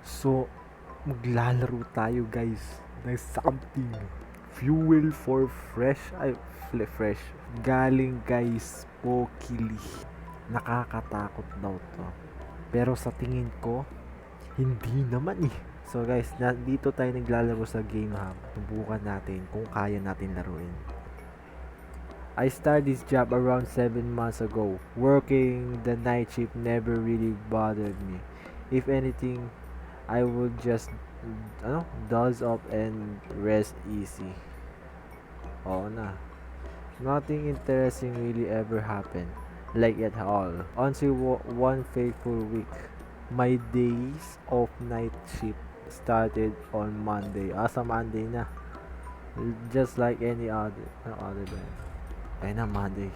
So, maglalaro tayo guys ng something. Fuel for fresh. Galing guys, Pokili. Nakakatakot daw to. Pero sa tingin ko, hindi naman eh. So guys, dito tayo naglalaro sa Game Hub. Subukan natin kung kaya natin laruin. I started this job around 7 months ago. Working the night shift never really bothered me. If anything, I would just doze up and rest easy. Oo na. Nothing interesting really ever happened. Like at all. Until one fateful week. My days of night shift started on Monday. Sa Monday na. Just like any other day. Ay na, Monday.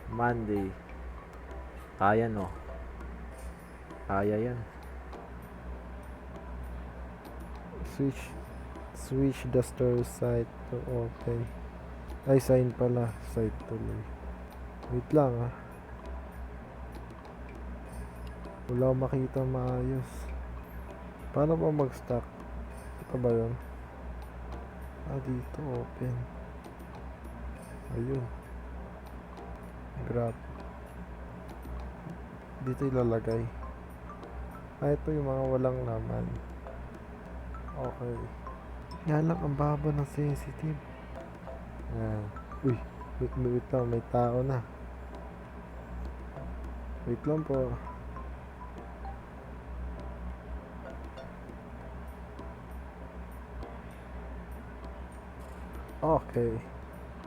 Monday. Kaya no. Kaya yan. Switch the store site to open. Ay, sign pala. Site tuloy. Wait lang ah. Wala akong makita maayos. Paano ba mag-stock? Ito ba yun? Dito open. Ayun. Grab. Dito ilalagay. Ito yung mga walang laman. Okay. Yan lang, ang baba ng sensitive. Uy, wait lang, may tao na. Wait lang po. Okay.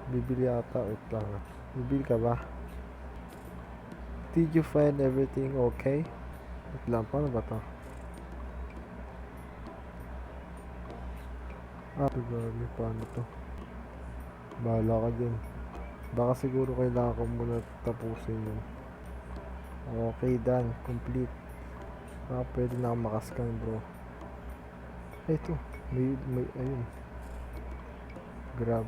Bibili ata, wait lang. Bibili ka ba? Did you find everything okay? Wait lang, paano ba to? Gagi, paano to? Bahala ka dyan. Baka siguro kailangan ko muna tapusin yun. Okay, done. Complete. Pwede na akong makascan, bro. Ito. Ayun. Grab.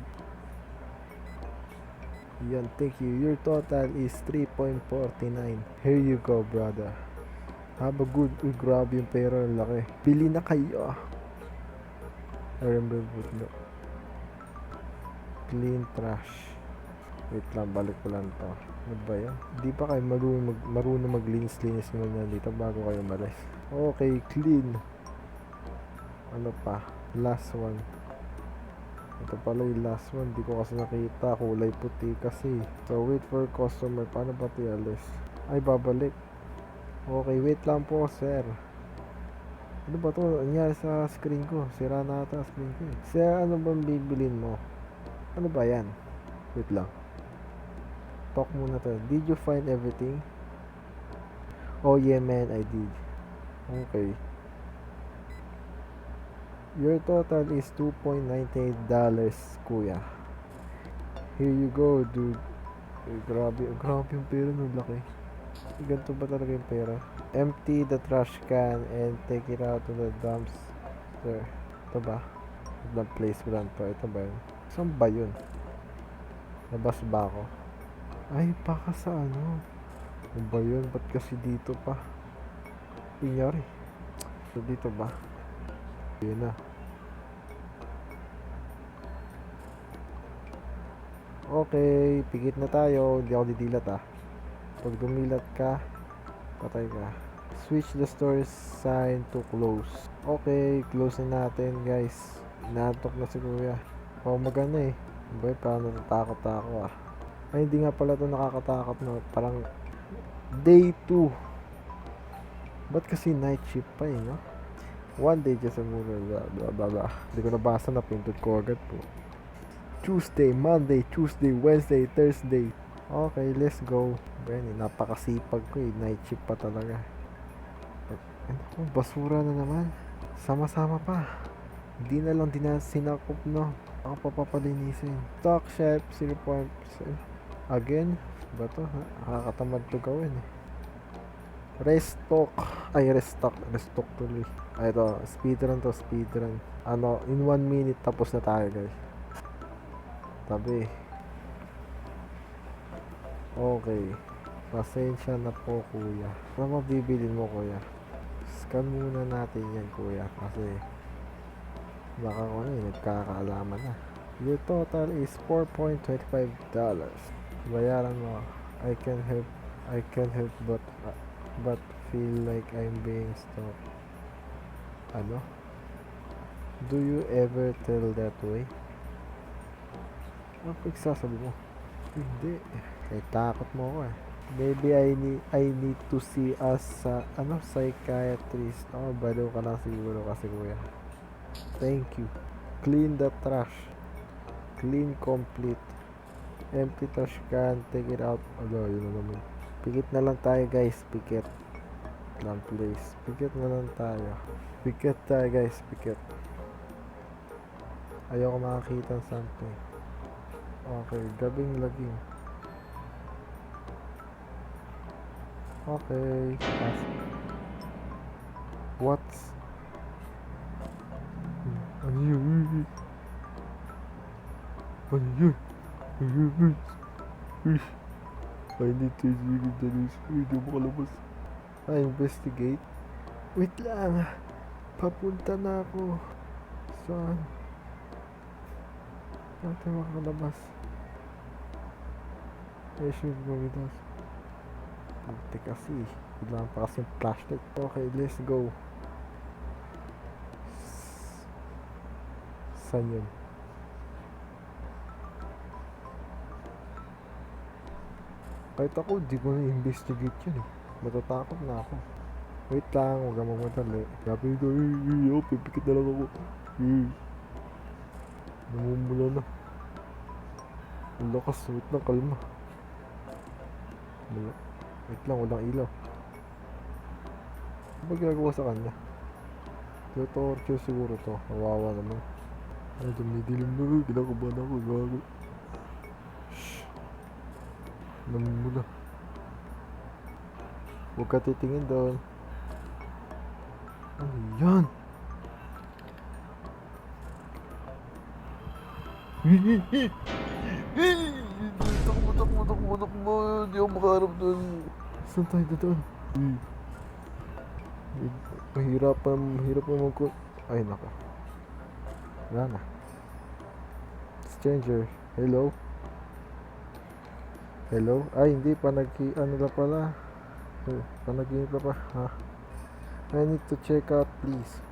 Yan, thank you. Your total is 3.49. Here you go, brother. Have a good. Uy, grabe yung pera. Laki. Bili na kayo. I remember no. Clean trash. Wait lang, balik ko lang to. Ano ba yan? Di pa kayo marunong maglinis-linis muna dito bago kayo malis. Okay, clean. Ano pa? Last one. Ito pala yung last one. Di ko kasi nakita. Kulay puti kasi. So, wait for customer. Paano ba ito alis? Ay, babalik. Okay, wait lang po, sir. Ano ba to? Nangyari sa screen ko. Sira na ata screen ko. Sir, ano bang bibilin mo? Ano ba yan? Wait lang. Talk muna to. Did you find everything? Oh yeah man, I did. Okay. Your total is $2.98, kuya. Here you go, dude. Grabe yung pera nun, laki. Ganito ba talaga yung pera? Empty the trash can and take it out to the dumpster. Ito ba? The place ko lang to. Ito ba yun? Saan ba yun? Labas ba ako? Ay, baka sa ano? Ano ba yun? Ba't kasi dito pa? Pinyari. So, dito ba? Yun na. Okay, pigit na tayo. Hindi ako didilat ah. Pag dumilat ka, patay ka. Switch the store sign to close. Okay, close na natin guys. Inaantok na si kuya. Maganda eh. Boy, parang natatakot ako ah. Ay, hindi nga pala ito nakakatakot no. Parang day 2. Ba't kasi night shift pa eh, no? One day just a mura, blah blah blah. Hindi ko nabasa na pindot ko agad po. Tuesday, Monday, Tuesday, Wednesday, Thursday. Okay, let's go. Ben, napakasipag ko eh. Night shift pa talaga. Ano, basura na naman. Sama-sama pa. Hindi na lang sinakop, no? Ako papapalinisin. Stock shelf, 0.5%. Again, ba to? Nakakatamad to gawin eh. Restock tuloy. Ay, ito, speedrun. Ano, in 1 minute tapos na tayo guys. Tabi. Okay. Pasensya na po kuya. Ano mabibilin mo kuya? Scan muna natin yan, kuya, kasi baka ko na nagkakaalaman na. Your total is $4.25. Bayaran mo. I can help but feel like I'm being stalked. Ano? Do you ever tell that way? Ano pagsasabi mo? Hindi. Kaya takot mo ako eh. Maybe I need to see us sa psychiatrist. Oh, baliw ka lang siguro kasi kuya. Thank you. Clean the trash. Clean complete. Empty trash can. Take it out. Ano, yun na naman. Pikit na lang tayo guys. Pikit. Lang place. Pikit na lang tayo. Pikit tayo guys. Pikit. Ayoko makakita ng something. Okay. Gabing laging. Okay. What's ano yun? Ano yun? I need to investigate the news. Hindi mo kalabas. Investigate? Wait lang. Papunta na ako. Saan? Natin makalabas. I should go with us. Ante kasi. Kailangan pa kasi yung flashlight. Okay, let's go. Saan yun? Kahit ako, di ko na-investigate yun eh. Matatakot na ako. Wait lang, huwag kang mamadali. Sabi ko, pipikit na lang ako. Namumula na. Ang lakas, wait lang, kalma. Wait lang, walang ilaw. Ano ba ginagawa sa kanya? Torture siguro to. Kawawa naman. Ay, dumidilim na. Kinakabahan ako. Gago. Shhh. Namumula. Huwag ka titingin doon. Ano yan? Takbo. Hindi ako makaharap doon. Saan tayo doon? Mahirap pa magkot. Ay, naka. Wala na. Stranger. Hello? Hello? Ay, hindi. Ano na pala? Panaginip na pa. Ha? I need to check out, please.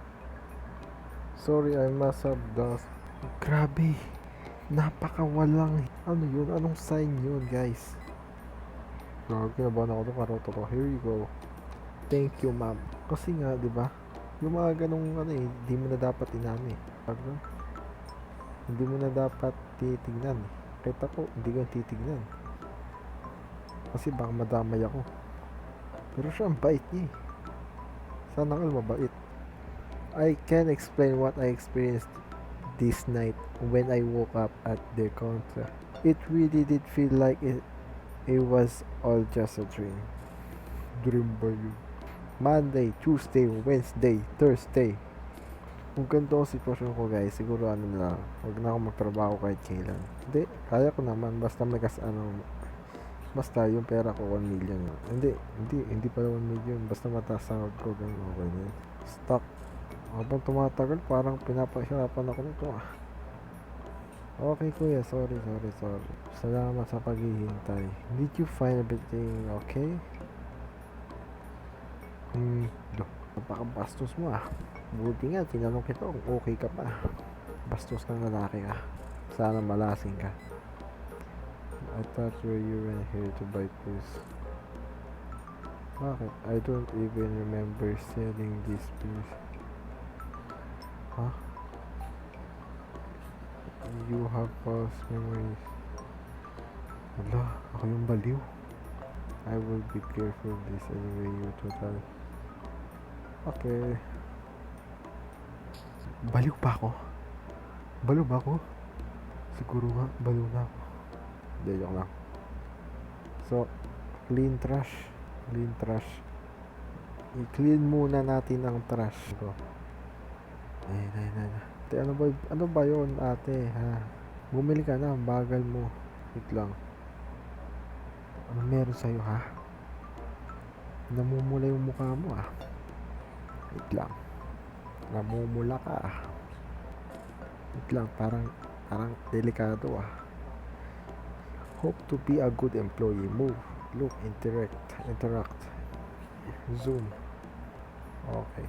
Sorry, I must have dust. Grabe. Napakawalang. Ano yun? Anong sign yun, guys? Grabe, kinabahan ako doon. Karoto to. Here you go. Thank you, ma'am. Kasi nga, di ba? Yung mga ganong hindi mo na dapat inano eh. Hindi mo na dapat titignan eh. Kahit ako, hindi ko titignan. Kasi baka madamay ako. Pero siya, ang bait niya eh. Sana all mabait. I can't explain what I experienced this night when I woke up at their counter. It really did feel like it was all just a dream. Dream ba yun? Monday, Tuesday, Wednesday, Thursday. Kung ganito ang sitwasyon ko guys, siguro wag na ako magtrabaho kahit kailan. Hindi, kaya ko naman basta may basta yung pera ko 1 million. Hindi pala 1 million, basta mataas ang ko ganun okay na yun. Stock. Habang tumatagal, parang pinapahirapan ako nito ah. Okay kuya, sorry. Salamat sa paghihintay. Did you find everything okay? Napakabastos mo ah. Buti nga, tinanong kita kung okay ka pa. Bastos kang lalaki ka. Sana malasing ka. I thought you were here to buy this. Bakit? I don't even remember selling this piece. Huh? You have false memories. Wala, ako yung baliw. I will be careful this anyway, you total. Okay. Baliw ba ako? Siguro nga, baliw na ako. Hindi, joke lang. So, clean trash. I-clean muna natin ang trash. Ito. Ay. Ano ba yun, ate, ha? Bumili ka na, bagal mo. Wait lang. Ano meron sa'yo, ha? Namumula yung mukha mo, ah. Wait lang. Namumula ka. Wait lang, parang delikado ah. Hope to be a good employee. Move, look, interact. Zoom. Okay.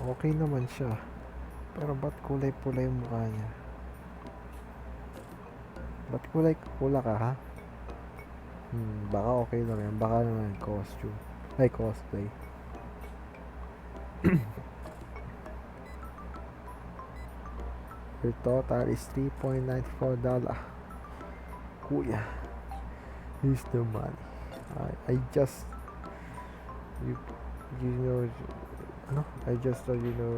Okay naman siya. Pero ba't kulay pula yung mukha niya? Ba't kulay pula ka ha? Baka okay lang yan. Baka naman costume. Ay, cosplay. Your total is $3.94. Kuya, here's the money. I just, you, you know, no, I just thought you know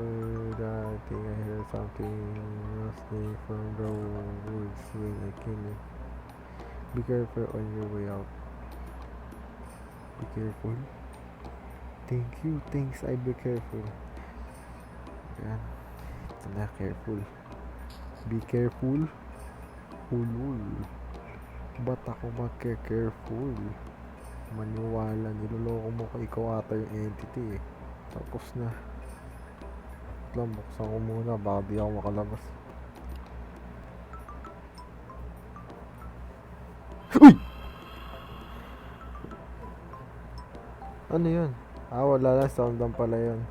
that I think I heard something rustling from the woods when I came in. Be careful on your way out. Be careful. Thank you. Thanks. I be careful. Yan. Ito na, careful. Be careful. Ulul. Ba't ako magke-careful? Maniwala. Niloloko mo ko. Ikaw ata yung entity eh. Tapos na. Lang, buksan ko muna. Baka di ako makalabas. Uy! Ano yun? Wala lang. Sound lang pala yun.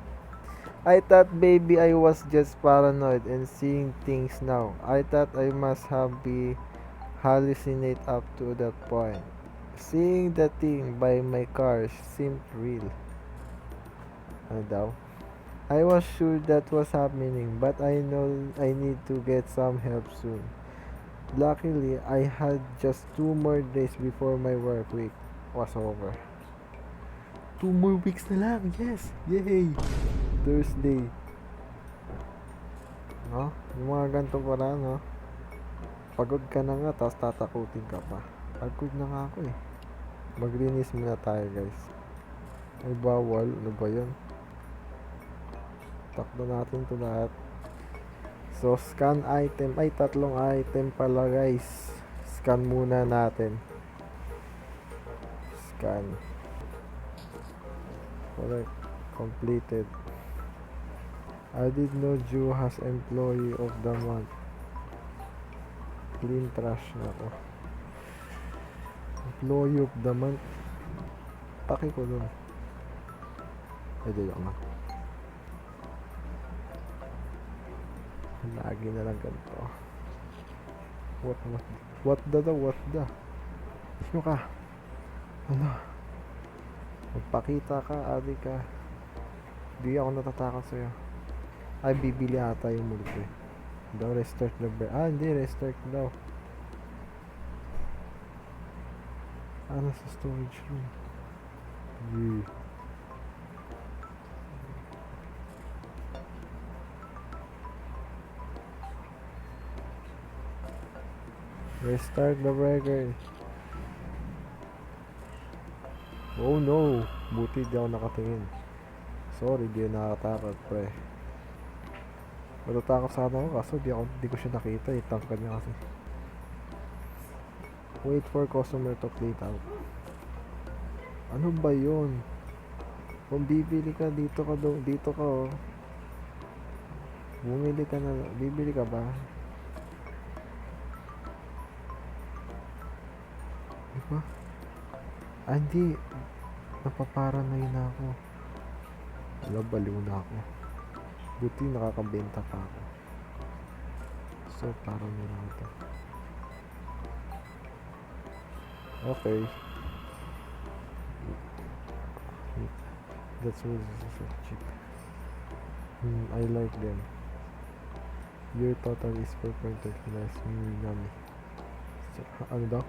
I thought baby I was just paranoid and seeing things now. I thought I must have be hallucinate up to that point. Seeing the thing by my car seemed real. Ano daw? I was sure that was happening, but I know I need to get some help soon. Luckily, I had just 2 more days before my work week was over. 2 more weeks na lang, yes! Yay! Thursday. No? Yung mga ganito pala, no? Pagod ka na nga, tapos tatakutin ka pa. Pagod na nga ako eh. Maglinis muna tayo, guys. Ay, bawal. Ano ba yun? Takbo natin to lahat. So, scan item. Ay, 3 item pala, guys. Scan muna natin. Scan. Correct. Completed. I did know Jew has employee of the month. Clean trash na to. Employee of the month. Paki ko dun. Pwede lang nga. Lagi na lang ganito. What the? Sino ka? Ano? Magpakita ka, adi ka. Di ako natatakot sa'yo. Ay, bibili ata yung multo eh. Daw, restart the hindi, restart daw. Nasa storage room. Yeah. Restart the breaker. Oh no! Buti di ako nakatingin. Sorry, di ako nakatakot, pre. Matatakot sana ako kaso di ko siya nakita eh. Tangkad niya kasi. Wait for customer to clean out. Ano ba yun? Kung bibili ka dito ka oh. Bumili ka na. Bibili ka ba? Diba? Hindi. Napaparanay na ako. Wala, baliw na ako. Buti nakakabenta pa ako. So, parang nila ito. Okay. That's really so cheap. I like them. Your total is 4.39. Yummy. So, ano daw?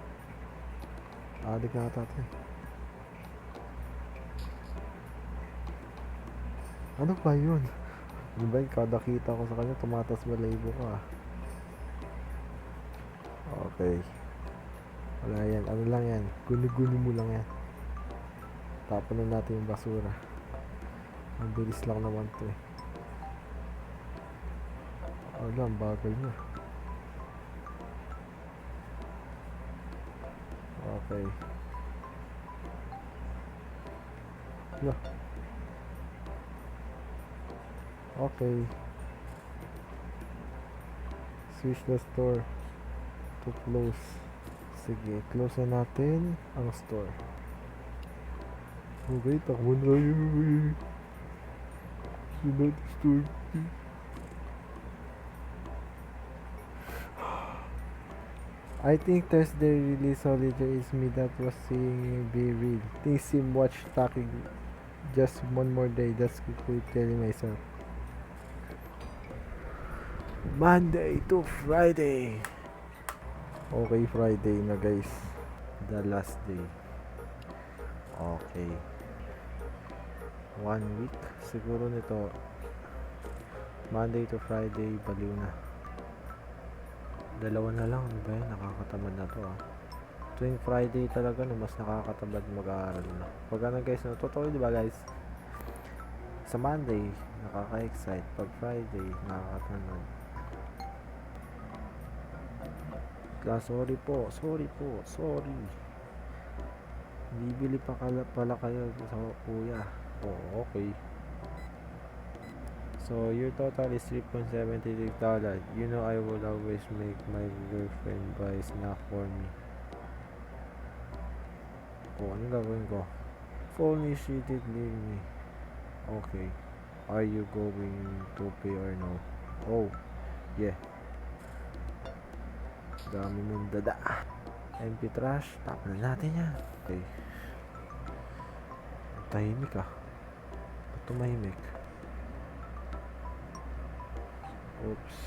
Adik na ata ito. Ano ba yun? Ano ba yun? Kada kita ko sa kanya, tumatas balayibo ka. Okay. Wala yan. Ano lang yan? Guni-guni mo lang yan. Tapon na natin yung basura. Ang bilis lang naman to eh. Wala, ang bagal niya. Okay. No. Okay. Switch the store to close. Sige, close na natin ang store. Okay, takbo na tayo. Sunod store. I think Thursday release holiday is me that was seeing be real. Think sim watch talking just one more day. That's quickly telling myself. Monday to Friday. Okay, Friday na guys. The last day. Okay. 1 week. Siguro nito. Monday to Friday, baliw na. Dalawa na lang, ano ba yun? Nakakatamad na to Tuwing Friday talaga no, mas nakakatamad mag-aaral na. Pag ano guys, no, totoo diba guys? Sa Monday, nakaka-excite. Pag Friday, nakakatamad. Sorry po. Bibili pa pala kayo sa kuya. Oh, okay. So, your total is $3.76. You know I would always make my girlfriend buy snack for me. Oh, anong gagawin ko? If only she did leave me. Okay. Are you going to pay or no? Oh, yeah. Dami mong dada. MP trash. Tap na natin yan. Okay. Tahimik Ba't tumahimik? Oops.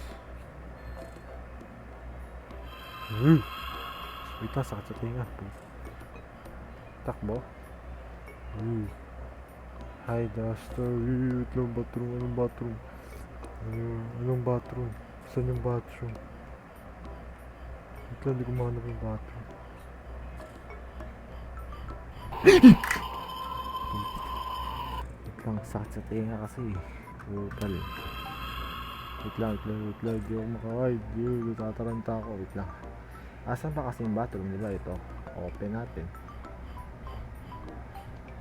Wait lang, sakit sa tinga. Takbo. Hi, Duster. Wait lang, bathroom. Anong bathroom? Anong bathroom? Saan yung bathroom? Wait lang, di ko mahanap yung bathroom. Wait lang, sakit sa tinga kasi. Total. Wait lang, di ako makahide. Tataranta ako, wait lang. Asan pa kasi yung bathroom, diba? Ito, open natin.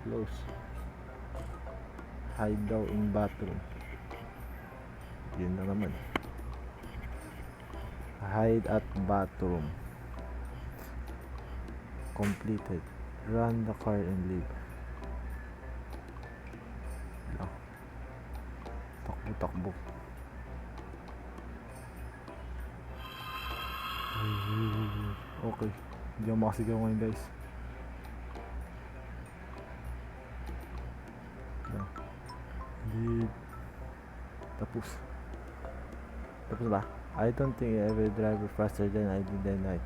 Close. Hide daw in bathroom. Yun na naman. Hide at bathroom. Completed. Run the car and leave. Takbo. Okay. Hindi ako makasigaw ngayon guys. Hindi. Tapos ba? I don't think I will drive faster than I did that night.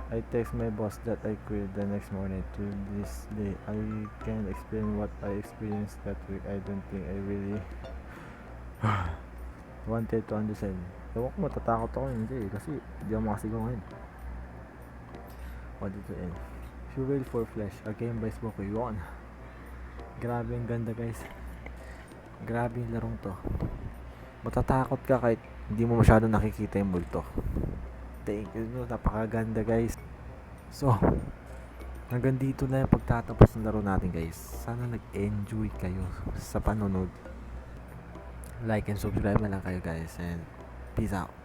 I text my boss that I quit the next morning. To this day, I can't explain what I experienced that week. I don't think I really wanted to understand. Ewan ko, matatakot ako hindi kasi hindi ako makasigaw ngayon. What did to end? Fuel for Flesh, a game by Smokey One. Grabe ang ganda guys. Grabe yung larong to. Matatakot ka kahit hindi mo masyado nakikita yung multo. Thank you, no? Napakaganda guys. So, hanggang dito na yung pagtatapos ng laro natin guys. Sana nag-enjoy kayo sa panonood. Like and subscribe na lang kayo guys. And peace out.